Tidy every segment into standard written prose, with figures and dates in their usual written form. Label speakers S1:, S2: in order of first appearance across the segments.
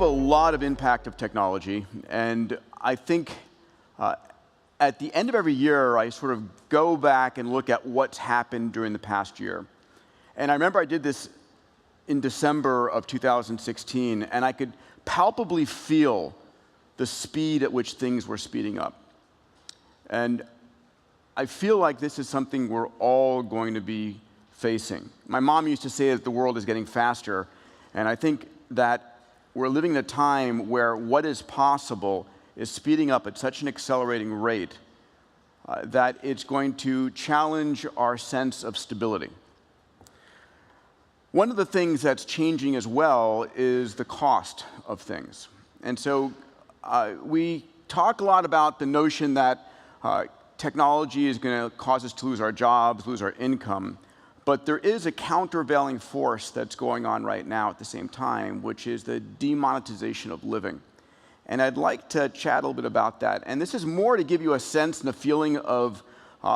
S1: have a lot of impact of technology, and I think at the end of every year, I sort of go back and look at what's happened during the past year. And I remember I did this in December of 2016, and I could palpably feel the speed at which things were speeding up. And I feel like this is something we're all going to be facing. My mom used to say that the world is getting faster, and I think that we're living in a time where what is possible is speeding up at such an accelerating rate that it's going to challenge our sense of stability. One of the things that's changing as well is the cost of things. And so we talk a lot about the notion that technology is going to cause us to lose our jobs, lose our income. But there is a countervailing force that's going on right now at the same time, which is the demonetization of living. And I'd like to chat a little bit about that. And this is more to give you a sense and a feeling of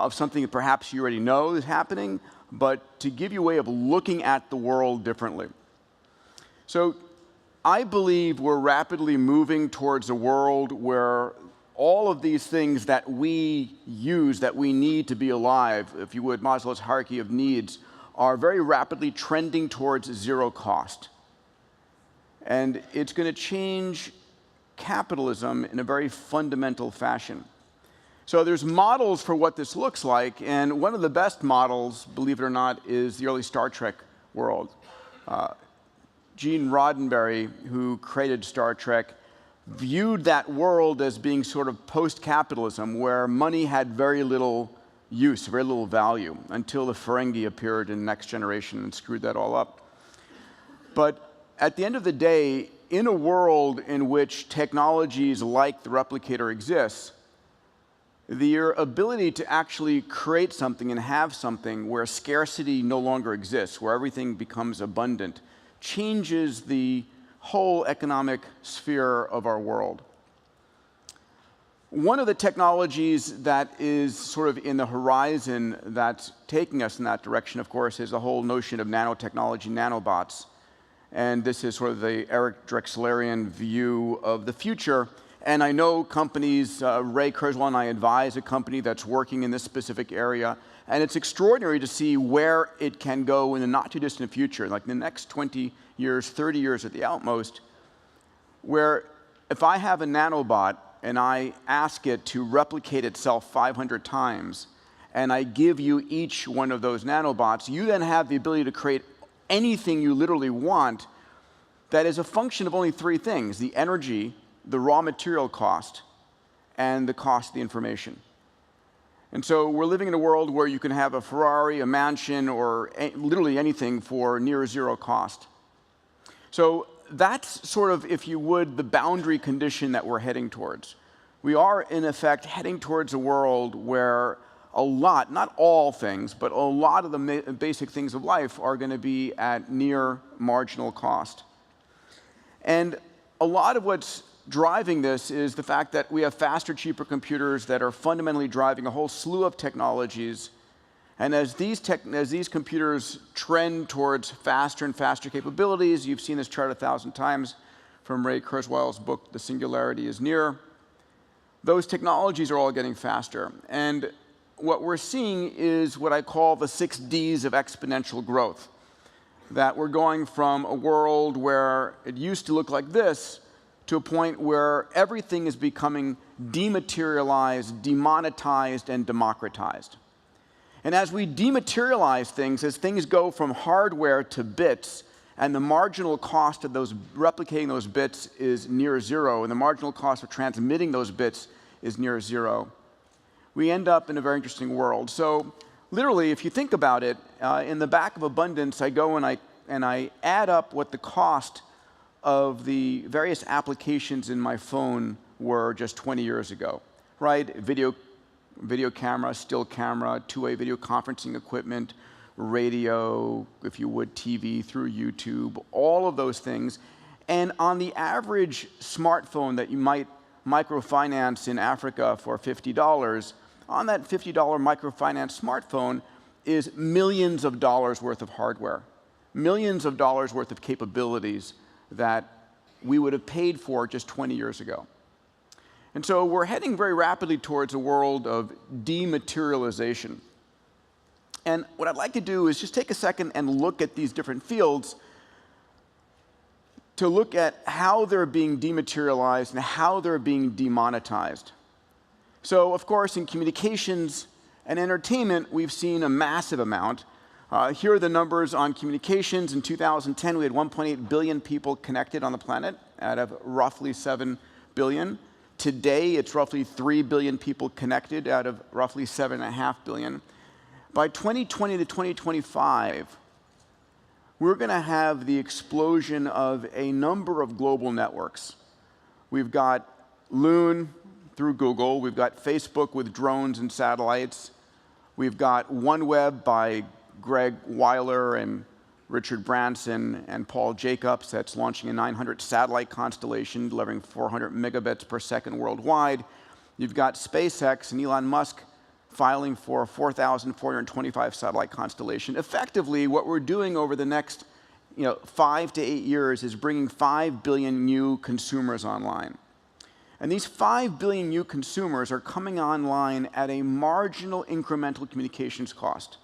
S1: something that perhaps you already know is happening, but to give you a way of looking at the world differently. So I believe we're rapidly moving towards a world where all of these things that we use, that we need to be alive, if you would, Maslow's hierarchy of needs, are very rapidly trending towards zero cost. And it's going to change capitalism in a very fundamental fashion. So there's models for what this looks like, and one of the best models, believe it or not, is the early Star Trek world. Gene Roddenberry, who created Star Trek, viewed that world as being sort of post-capitalism, where money had very little use, very little value, until the Ferengi appeared in Next Generation and screwed that all up. But at the end of the day, in a world in which technologies like the replicator exists, your ability to actually create something and have something where scarcity no longer exists, where everything becomes abundant, changes the whole economic sphere of our world. One of the technologies that is sort of in the horizon that's taking us in that direction, of course, is the whole notion of nanotechnology, nanobots. And this is sort of the Eric Drexlerian view of the future. And I know companies, Ray Kurzweil and I advise a company that's working in this specific area. And it's extraordinary to see where it can go in the not too distant future, like in the next 20 years, 30 years at the outmost, where if I have a nanobot and I ask it to replicate itself 500 times, and I give you each one of those nanobots, you then have the ability to create anything you literally want that is a function of only three things: the energy, the raw material cost, and the cost of the information. And so we're living in a world where you can have a Ferrari, a mansion, or literally anything for near zero cost. So that's sort of, if you would, the boundary condition that we're heading towards. We are, in effect, heading towards a world where a lot, not all things, but a lot of the basic things of life are going to be at near marginal cost. And a lot of what's driving this is the fact that we have faster, cheaper computers that are fundamentally driving a whole slew of technologies. And as these computers trend towards faster and faster capabilities, you've seen this chart 1,000 times from Ray Kurzweil's book, The Singularity is Near, those technologies are all getting faster. And what we're seeing is what I call the 6 Ds of exponential growth. That we're going from a world where it used to look like this to a point where everything is becoming dematerialized, demonetized, and democratized. And as we dematerialize things, as things go from hardware to bits, and the marginal cost of replicating those bits is near zero, and the marginal cost of transmitting those bits is near zero, we end up in a very interesting world. So literally, if you think about it, in the back of abundance, I go and I add up what the cost of the various applications in my phone were just 20 years ago, right? Video camera, still camera, two-way video conferencing equipment, radio, if you would, TV through YouTube, all of those things. And on the average smartphone that you might microfinance in Africa for $50, on that $50 microfinance smartphone is millions of dollars worth of hardware, millions of dollars worth of capabilities that we would have paid for just 20 years ago. And so we're heading very rapidly towards a world of dematerialization. And what I'd like to do is just take a second and look at these different fields to look at how they're being dematerialized and how they're being demonetized. So, of course, in communications and entertainment, we've seen a massive amount. Here are the numbers on communications. In 2010, we had 1.8 billion people connected on the planet out of roughly 7 billion. Today, it's roughly 3 billion people connected out of roughly 7.5 billion. By 2020 to 2025, we're going to have the explosion of a number of global networks. We've got Loon through Google. We've got Facebook with drones and satellites. We've got OneWeb by Greg Weiler and Richard Branson and Paul Jacobs that's launching a 900 satellite constellation delivering 400 megabits per second worldwide. You've got SpaceX and Elon Musk filing for a 4,425 satellite constellation. Effectively, what we're doing over the next 5 to 8 years is bringing 5 billion new consumers online. And these 5 billion new consumers are coming online at a marginal incremental communications cost.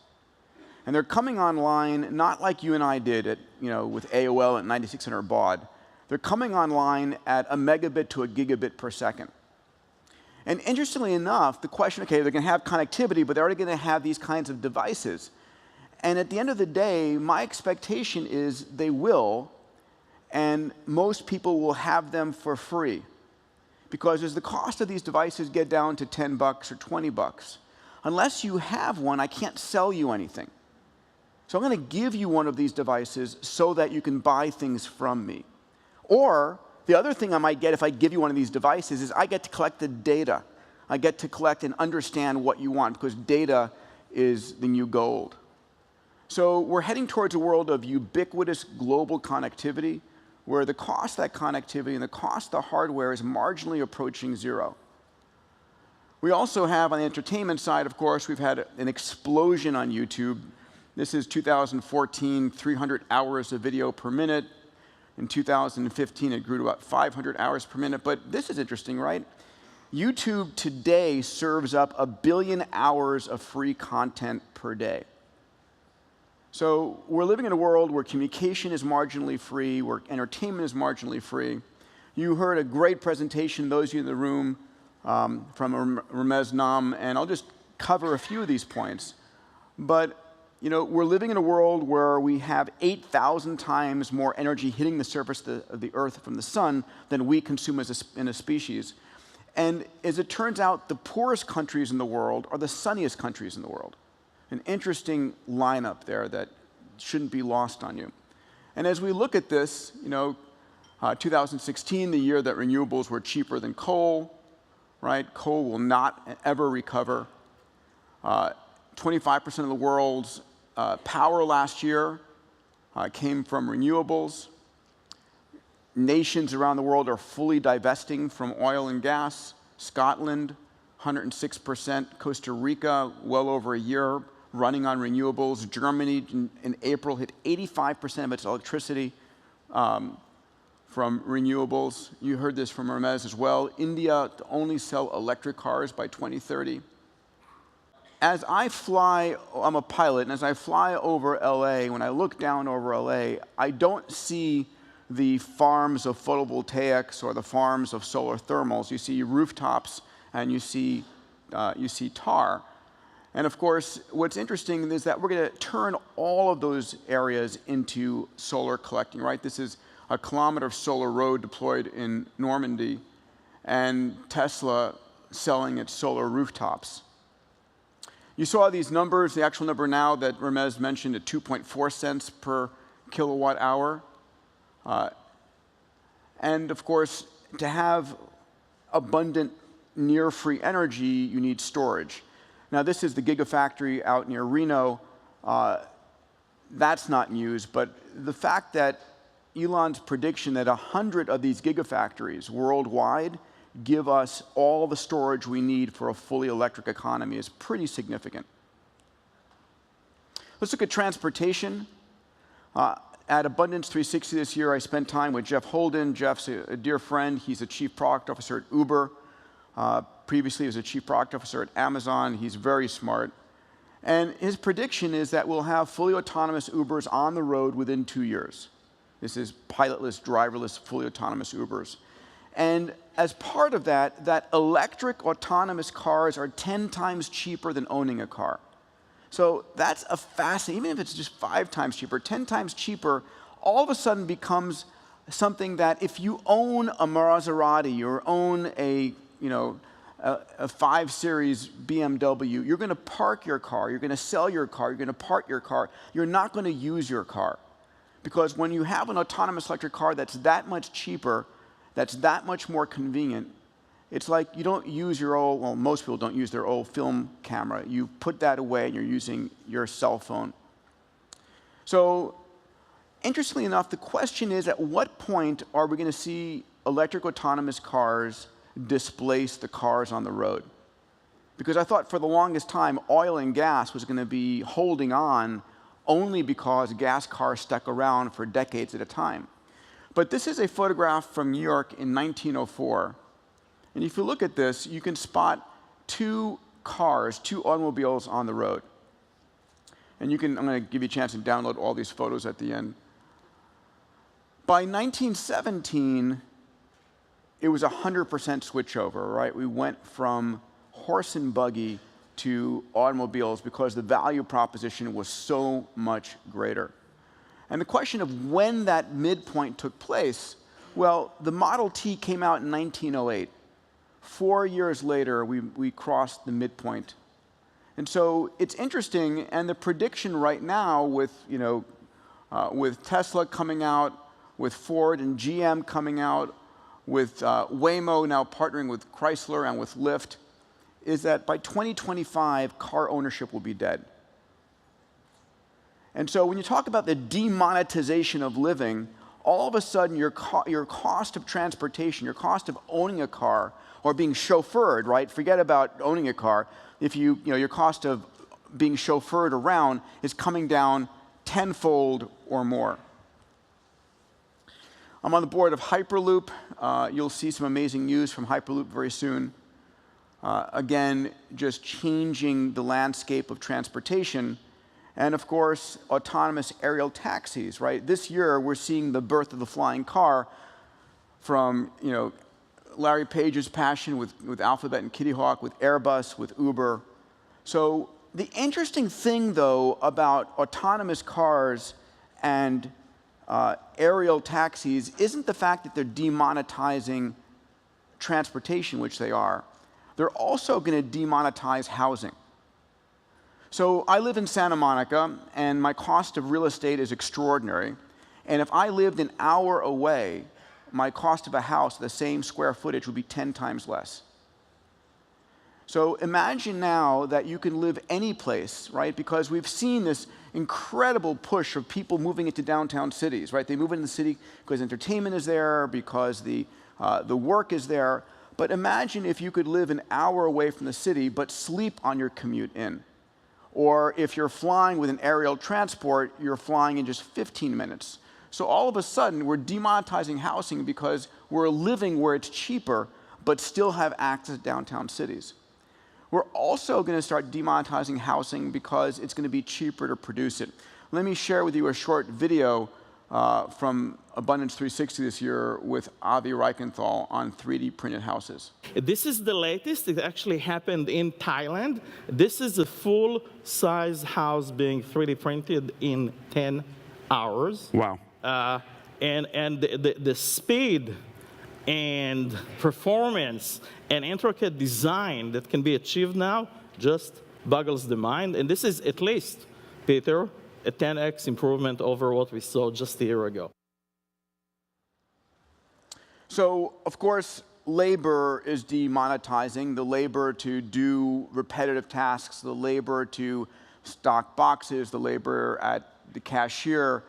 S1: And they're coming online not like you and I did with AOL at 9600 baud. They're coming online at a megabit to a gigabit per second. And interestingly enough, the question, okay, they're going to have connectivity, but they're already going to have these kinds of devices. And at the end of the day, my expectation is they will, and most people will have them for free. Because as the cost of these devices get down to $10 or $20, unless you have one, I can't sell you anything. So I'm going to give you one of these devices so that you can buy things from me. Or the other thing I might get if I give you one of these devices is I get to collect the data. I get to collect and understand what you want, because data is the new gold. So we're heading towards a world of ubiquitous global connectivity, where the cost of that connectivity and the cost of the hardware is marginally approaching zero. We also have, on the entertainment side, of course, we've had an explosion on YouTube. This is 2014, 300 hours of video per minute. In 2015, it grew to about 500 hours per minute. But this is interesting, right? YouTube today serves up 1 billion hours of free content per day. So we're living in a world where communication is marginally free, where entertainment is marginally free. You heard a great presentation, those of you in the room, from Ramez Nam, and I'll just cover a few of these points. But we're living in a world where we have 8,000 times more energy hitting the surface of the Earth from the sun than we consume in a species. And as it turns out, the poorest countries in the world are the sunniest countries in the world. An interesting lineup there that shouldn't be lost on you. And as we look at this, 2016, the year that renewables were cheaper than coal, right? Coal will not ever recover. 25% of the world's power last year came from renewables. Nations around the world are fully divesting from oil and gas. Scotland, 106%. Costa Rica, well over a year running on renewables. Germany, in April, hit 85% of its electricity from renewables. You heard this from Ramez as well. India to only sell electric cars by 2030. As I fly, I'm a pilot, and as I fly over LA, when I look down over LA, I don't see the farms of photovoltaics or the farms of solar thermals. You see rooftops and you see tar. And of course, what's interesting is that we're going to turn all of those areas into solar collecting, right? This is a kilometer of solar road deployed in Normandy, and Tesla selling its solar rooftops. You saw these numbers, the actual number now that Ramez mentioned at 2.4 cents per kilowatt hour. And of course, to have abundant near-free energy, you need storage. Now, this is the gigafactory out near Reno. That's not news, but the fact that Elon's prediction that 100 of these gigafactories worldwide give us all the storage we need for a fully electric economy is pretty significant. Let's look at transportation. At Abundance 360 this year, I spent time with Jeff Holden. Jeff's a dear friend. He's a chief product officer at Uber. Previously, he was a chief product officer at Amazon. He's very smart. And his prediction is that we'll have fully autonomous Ubers on the road within 2 years. This is pilotless, driverless, fully autonomous Ubers. And as part of that, that electric autonomous cars are 10 times cheaper than owning a car. So that's a fascinating, even if it's just 5 times cheaper, 10 times cheaper, all of a sudden becomes something that if you own a Maserati or own a 5 Series BMW, you're going to park your car, you're going to sell your car, you're going to park your car, you're not going to use your car. Because when you have an autonomous electric car that's that much cheaper, that's that much more convenient, it's like you don't use your old, well, most people don't use their old film camera. You put that away and you're using your cell phone. So, interestingly enough, the question is, at what point are we going to see electric autonomous cars displace the cars on the road? Because I thought for the longest time, oil and gas was going to be holding on only because gas cars stuck around for decades at a time. But this is a photograph from New York in 1904. And if you look at this, you can spot 2 cars, 2 automobiles on the road. And I'm going to give you a chance to download all these photos at the end. By 1917, it was 100% switchover, right? We went from horse and buggy to automobiles because the value proposition was so much greater. And the question of when that midpoint took place, well, the Model T came out in 1908. 4 years later, we crossed the midpoint. And so it's interesting, and the prediction right now with Tesla coming out, with Ford and GM coming out, with Waymo now partnering with Chrysler and with Lyft, is that by 2025, car ownership will be dead. And so when you talk about the demonetization of living, all of a sudden your cost of transportation, your cost of owning a car or being chauffeured, right? Forget about owning a car. If your cost of being chauffeured around is coming down tenfold or more. I'm on the board of Hyperloop. You'll see some amazing news from Hyperloop very soon. Again, just changing the landscape of transportation. And of course, autonomous aerial taxis, right? This year, we're seeing the birth of the flying car from, Larry Page's passion with Alphabet and Kitty Hawk, with Airbus, with Uber. So the interesting thing, though, about autonomous cars and aerial taxis isn't the fact that they're demonetizing transportation, which they are. They're also going to demonetize housing. So I live in Santa Monica, and my cost of real estate is extraordinary. And if I lived an hour away, my cost of a house, the same square footage, would be 10 times less. So imagine now that you can live any place, right? Because we've seen this incredible push of people moving into downtown cities, right? They move into the city because entertainment is there, because the work is there. But imagine if you could live an hour away from the city, but sleep on your commute in. Or if you're flying with an aerial transport, you're flying in just 15 minutes. So all of a sudden, we're demonetizing housing because we're living where it's cheaper, but still have access to downtown cities. We're also going to start demonetizing housing because it's going to be cheaper to produce it. Let me share with you a short video from Abundance 360 this year with Avi Reichenthal on 3D printed houses.
S2: This is the latest. It actually happened in Thailand. This is a full-size house being 3D printed in 10 hours.
S1: Wow.
S2: And the speed and performance and intricate design that can be achieved now just boggles the mind. And this is at least, Peter, a 10x improvement over what we saw just a year ago.
S1: So, of course, labor is demonetizing, the labor to do repetitive tasks, the labor to stock boxes, the labor at the cashier.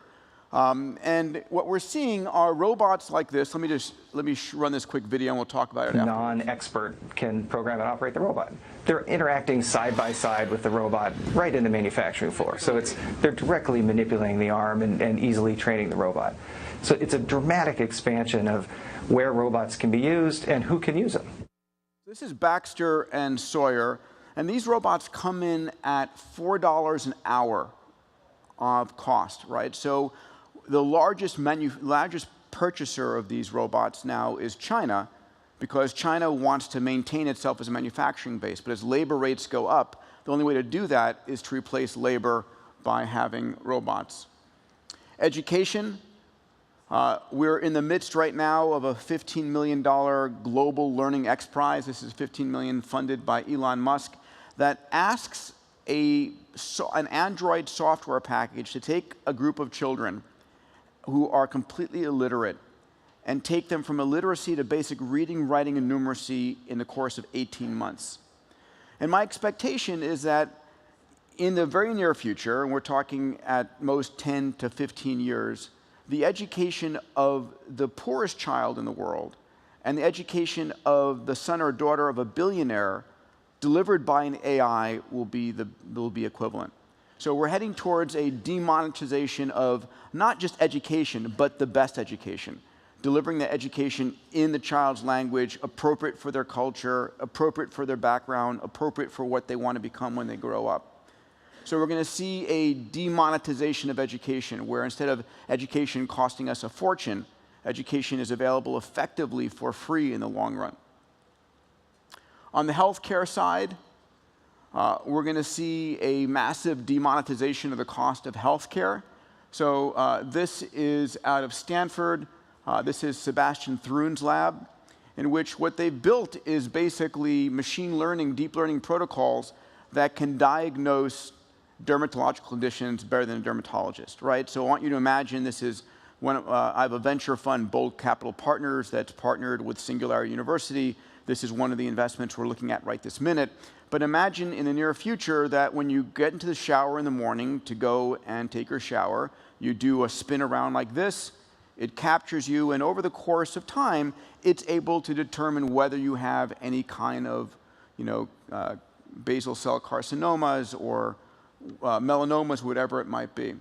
S1: And what we're seeing are robots like this. Let me run this quick video, and we'll talk about it after.
S3: Non-expert can program and operate the robot. They're interacting side by side with the robot right in the manufacturing floor. So they're directly manipulating the arm and easily training the robot. So it's a dramatic expansion of where robots can be used and who can use them.
S1: This is Baxter and Sawyer, and these robots come in at $4 an hour of cost, right? So the largest purchaser of these robots now is China, because China wants to maintain itself as a manufacturing base. But as labor rates go up, the only way to do that is to replace labor by having robots. Education. We're in the midst right now of a $15 million global learning X Prize. This is $15 million funded by Elon Musk that asks an Android software package to take a group of children who are completely illiterate and take them from illiteracy to basic reading, writing, and numeracy in the course of 18 months. And my expectation is that in the very near future, and we're talking at most 10 to 15 years, the education of the poorest child in the world and the education of the son or daughter of a billionaire delivered by an AI will be equivalent. So we're heading towards a demonetization of not just education, but the best education. Delivering the education in the child's language, appropriate for their culture, appropriate for their background, appropriate for what they want to become when they grow up. So we're going to see a demonetization of education, where instead of education costing us a fortune, education is available effectively for free in the long run. On the healthcare side, we're going to see a massive demonetization of the cost of healthcare. So this is out of Stanford. This is Sebastian Thrun's lab, in which what they've built is basically machine learning, deep learning protocols that can diagnose dermatological conditions better than a dermatologist, right? So I want you to imagine this is I have a venture fund, Bold Capital Partners, that's partnered with Singularity University. This is one of the investments we're looking at right this minute. But imagine in the near future that when you get into the shower in the morning to go and take your shower, you do a spin around like this, it captures you, and over the course of time, it's able to determine whether you have any kind of, basal cell carcinomas or melanomas, whatever it might be.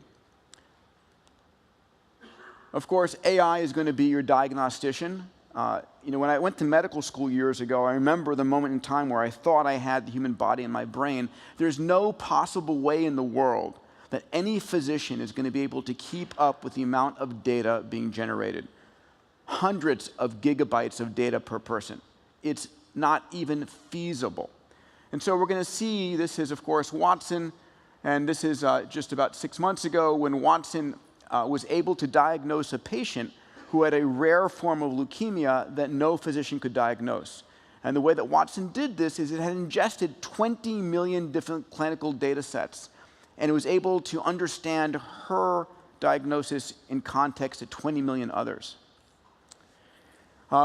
S1: Of course, AI is going to be your diagnostician. When I went to medical school years ago, I remember the moment in time where I thought I had the human body in my brain. There's no possible way in the world that any physician is going to be able to keep up with the amount of data being generated. Hundreds of gigabytes of data per person. It's not even feasible. And so we're going to see, this is, of course, Watson, and this is just about 6 months ago when Watson was able to diagnose a patient who had a rare form of leukemia that no physician could diagnose. And the way that Watson did this is it had ingested 20 million different clinical data sets, and it was able to understand her diagnosis in context to 20 million others.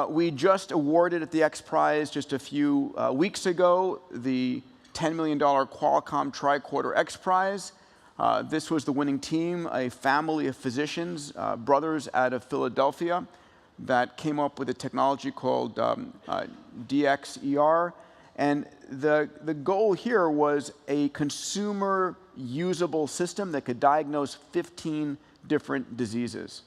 S1: We just awarded at the X Prize just a few weeks ago the $10 million Qualcomm Tricorder X Prize. This was the winning team, a family of physicians, brothers out of Philadelphia, that came up with a technology called DXER. And the goal here was a consumer usable system that could diagnose 15 different diseases.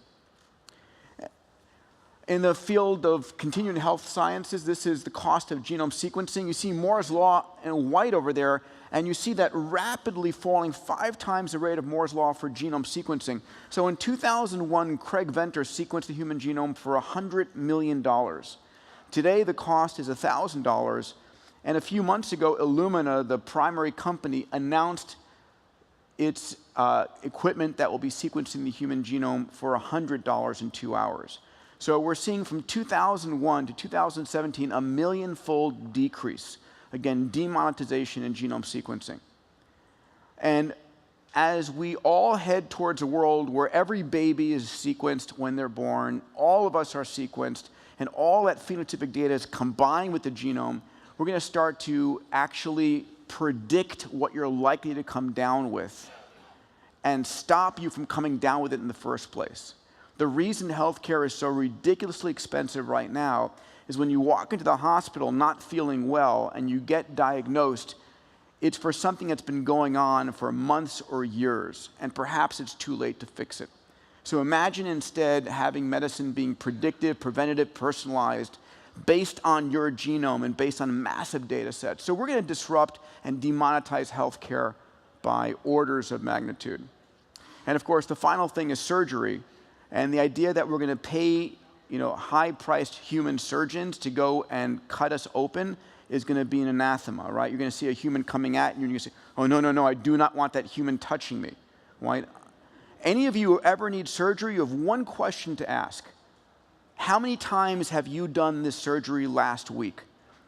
S1: In the field of continuing health sciences, this is the cost of genome sequencing. You see Moore's law in white over there, and you see that rapidly falling 5 times the rate of Moore's law for genome sequencing. So in 2001, Craig Venter sequenced the human genome for $100 million. Today, the cost is $1,000. And a few months ago, Illumina, the primary company, announced its equipment that will be sequencing the human genome for $100 in 2 hours. So we're seeing from 2001 to 2017 a million-fold decrease. Again, demonetization in genome sequencing. And as we all head towards a world where every baby is sequenced when they're born, all of us are sequenced, and all that phenotypic data is combined with the genome, we're going to start to actually predict what you're likely to come down with and stop you from coming down with it in the first place. The reason healthcare is so ridiculously expensive right now is when you walk into the hospital not feeling well and you get diagnosed, it's for something that's been going on for months or years, and perhaps it's too late to fix it. So imagine instead having medicine being predictive, preventative, personalized, based on your genome and based on massive data sets. So we're going to disrupt and demonetize healthcare by orders of magnitude. And of course, the final thing is surgery. And the idea that we're going to pay, high-priced human surgeons to go and cut us open is going to be an anathema, right? You're going to see a human coming at you, and you're going to say, oh, no, I do not want that human touching me, right? Any of you who ever need surgery, you have one question to ask. How many times have you done this surgery last week?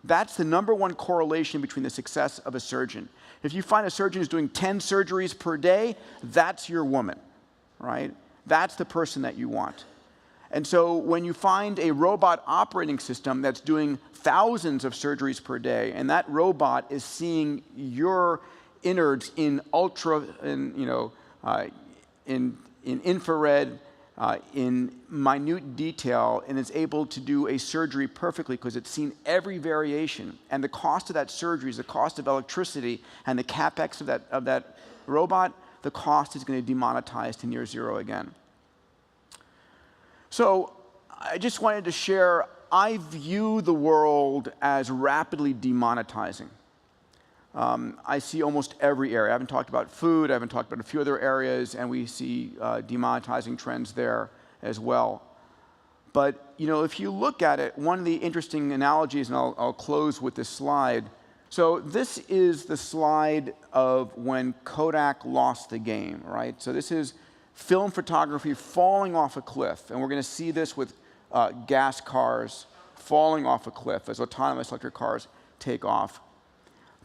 S1: That's the #1 correlation between the success of a surgeon. If you find a surgeon who's doing 10 surgeries per day, that's your woman, right? That's the person that you want. And so when you find a robot operating system that's doing thousands of surgeries per day, and that robot is seeing your innards in infrared, in minute detail, and is able to do a surgery perfectly because it's seen every variation, and the cost of that surgery is the cost of electricity, and the capex of that robot, the cost is going to demonetize to near zero again. So I just wanted to share, I view the world as rapidly demonetizing. I see almost every area. I haven't talked about food, I haven't talked about a few other areas, and we see demonetizing trends there as well. But if you look at it, one of the interesting analogies, and I'll close with this slide. So this is the slide of when Kodak lost the game, right? So this is film photography falling off a cliff, and we're going to see this with gas cars falling off a cliff as autonomous electric cars take off.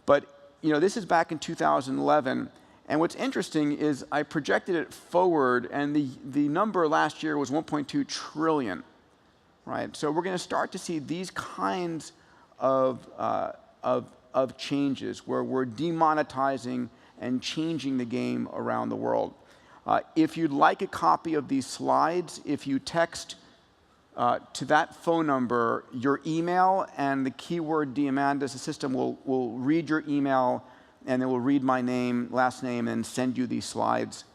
S1: But this is back in 2011, and what's interesting is I projected it forward, and the number last year was 1.2 trillion, right? So we're going to start to see these kinds of changes where we're demonetizing and changing the game around the world. If you'd like a copy of these slides, if you text to that phone number your email and the keyword Demandis, the system will read your email, and it will read my name, last name, and send you these slides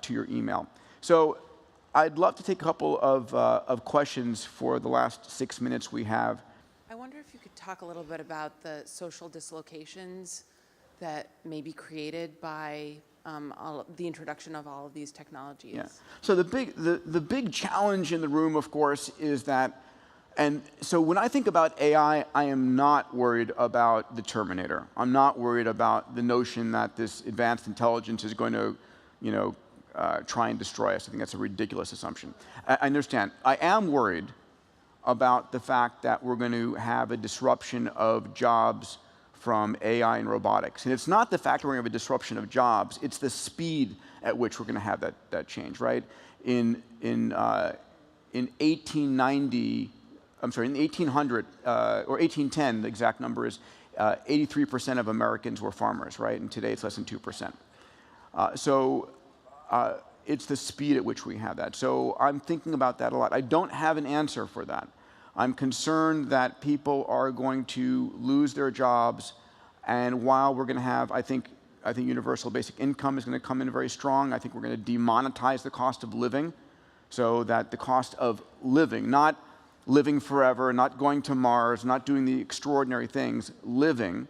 S1: to your email. So I'd love to take a couple of questions for the last 6 minutes we have.
S4: I wonder if you could talk a little bit about the social dislocations that may be created by the introduction of all of these technologies.
S1: Yeah. So the big challenge in the room, of course, is that, and so when I think about AI, I am not worried about the Terminator. I'm not worried about the notion that this advanced intelligence is going to, try and destroy us. I think that's a ridiculous assumption. I understand. I am worried about the fact that we're going to have a disruption of jobs from AI and robotics. And it's not the fact that we're going to have a disruption of jobs, it's the speed at which we're going to have that change, right? In 1890, I'm sorry, in 1800, or 1810, the exact number is 83% of Americans were farmers, right? And today it's less than 2%. It's the speed at which we have that. So I'm thinking about that a lot. I don't have an answer for that. I'm concerned that people are going to lose their jobs, and while we're going to have, I think universal basic income is going to come in very strong. I think we're going to demonetize the cost of living, so that the cost of living, not living forever, not going to Mars, not doing the extraordinary things, living,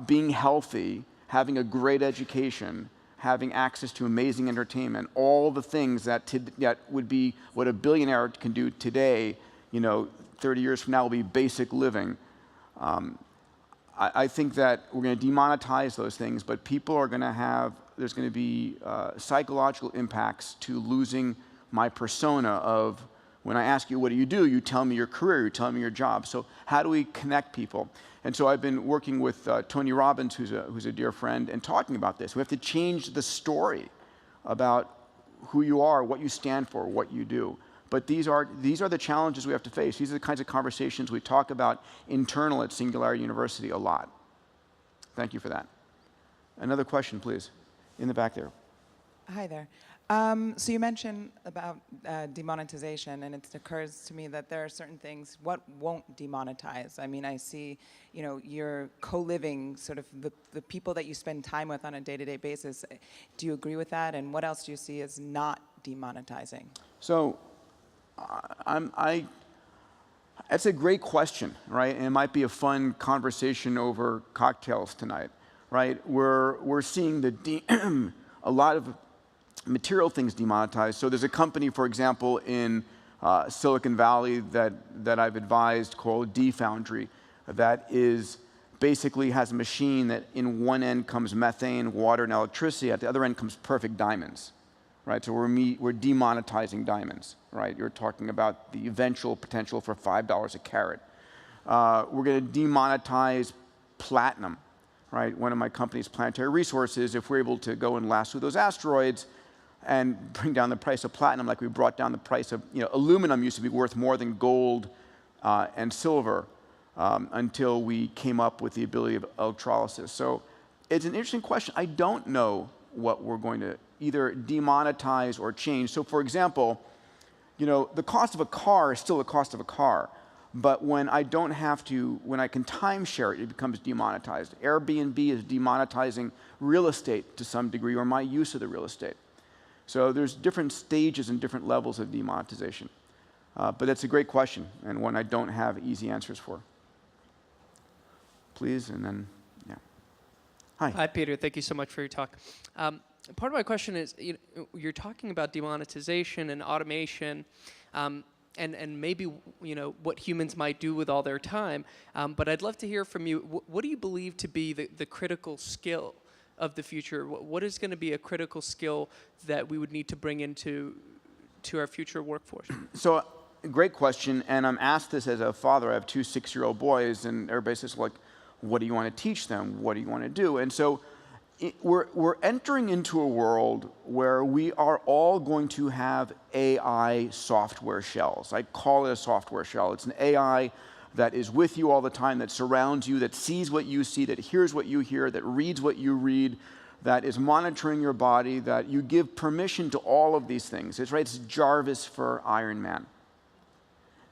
S1: being healthy, having a great education, having access to amazing entertainment, all the things that would be what a billionaire can do today, 30 years from now will be basic living. I think that we're going to demonetize those things, but people are going to have, there's going to be psychological impacts to losing my persona of, when I ask you, what do? You tell me your career, you tell me your job. So how do we connect people? And so I've been working with Tony Robbins, who's a dear friend, and talking about this. We have to change the story about who you are, what you stand for, what you do. But these are the challenges we have to face. These are the kinds of conversations we talk about internal at Singularity University a lot. Thank you for that. Another question, please, in the back there.
S5: Hi there. So you mentioned about demonetization, and it occurs to me that there are certain things what won't demonetize. I mean, I see, you're co-living, sort of the people that you spend time with on a day-to-day basis. Do you agree with that? And what else do you see as not demonetizing?
S1: So, that's a great question, right? And it might be a fun conversation over cocktails tonight, right? We're seeing a lot of material things demonetized. So there's a company, for example, in Silicon Valley that I've advised called D-Foundry that basically has a machine that in one end comes methane, water, and electricity. At the other end comes perfect diamonds, right? So we're demonetizing diamonds, right? You're talking about the eventual potential for $5 a carat. We're going to demonetize platinum, right? One of my companies, Planetary Resources, if we're able to go and lasso those asteroids and bring down the price of platinum like we brought down the price of, aluminum used to be worth more than gold and silver until we came up with the ability of electrolysis. So it's an interesting question. I don't know what we're going to either demonetize or change. So for example, the cost of a car is still the cost of a car. But when I can timeshare it, it becomes demonetized. Airbnb is demonetizing real estate to some degree, or my use of the real estate. So there's different stages and different levels of demonetization. But that's a great question, and one I don't have easy answers for. Please, and then, yeah. Hi.
S6: Hi, Peter. Thank you so much for your talk. Part of my question is, you're talking about demonetization and automation, and maybe what humans might do with all their time. But I'd love to hear from you. What do you believe to be the critical skill of the future? What is going to be a critical skill that we would need to bring into our future workforce?
S1: So, great question. And I'm asked this as a father. I have two 6-year-old boys, and everybody says, like, what do you want to teach them? What do you want to do? And so we're entering into a world where we are all going to have AI software shells. I call it a software shell. It's an AI that is with you all the time, that surrounds you, that sees what you see, that hears what you hear, that reads what you read, that is monitoring your body, that you give permission to all of these things. It's Jarvis for Iron Man.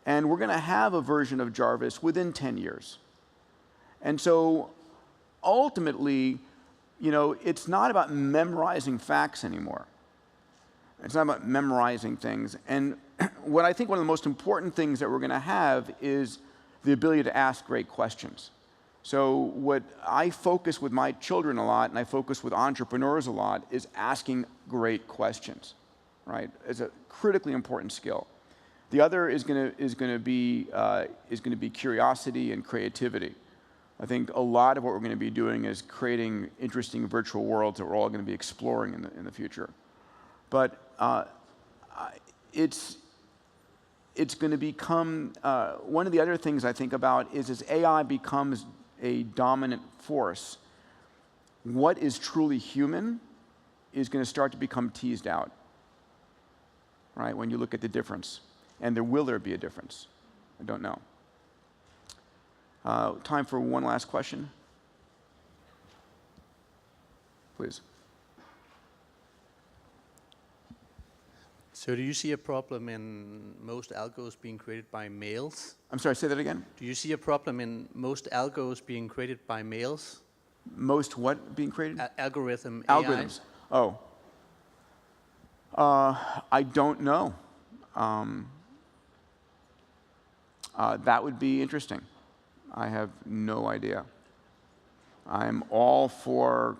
S1: And we're going to have a version of Jarvis within 10 years. And so ultimately, it's not about memorizing facts anymore. It's not about memorizing things. And what I think one of the most important things that we're going to have is the ability to ask great questions. So what I focus with my children a lot, and I focus with entrepreneurs a lot, is asking great questions, right? It's a critically important skill. The other is going to be curiosity and creativity. I think a lot of what we're going to be doing is creating interesting virtual worlds that we're all going to be exploring in the future. But it's going to become, one of the other things I think about is as AI becomes a dominant force, what is truly human is going to start to become teased out, right, when you look at the difference. And will there be a difference? I don't know. Time for one last question. Please.
S7: So do you see a problem in most algos being created by males?
S1: I'm sorry, say that again?
S7: Do you see a problem in most algos being created by males?
S1: Most what being created?
S7: Algorithm,
S1: Algorithms.
S7: AI?
S1: I don't know. That would be interesting. I have no idea. I'm all for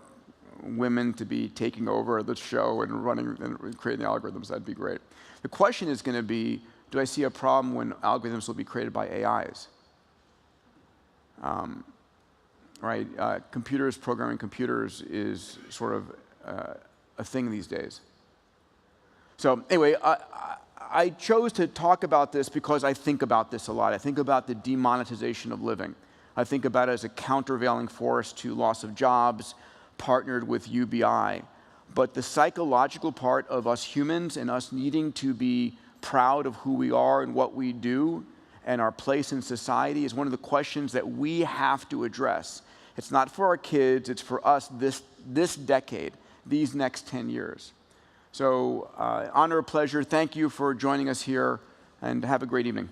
S1: women to be taking over the show and running and creating the algorithms. That'd be great. The question is going to be, do I see a problem when algorithms will be created by AIs? Right? Programming computers is sort of a thing these days. So anyway, I chose to talk about this because I think about this a lot. I think about the demonetization of living. I think about it as a countervailing force to loss of jobs, partnered with UBI. But the psychological part of us humans and us needing to be proud of who we are and what we do and our place in society is one of the questions that we have to address. It's not for our kids, it's for us this decade, these next 10 years. So honor, pleasure. Thank you for joining us here, and have a great evening.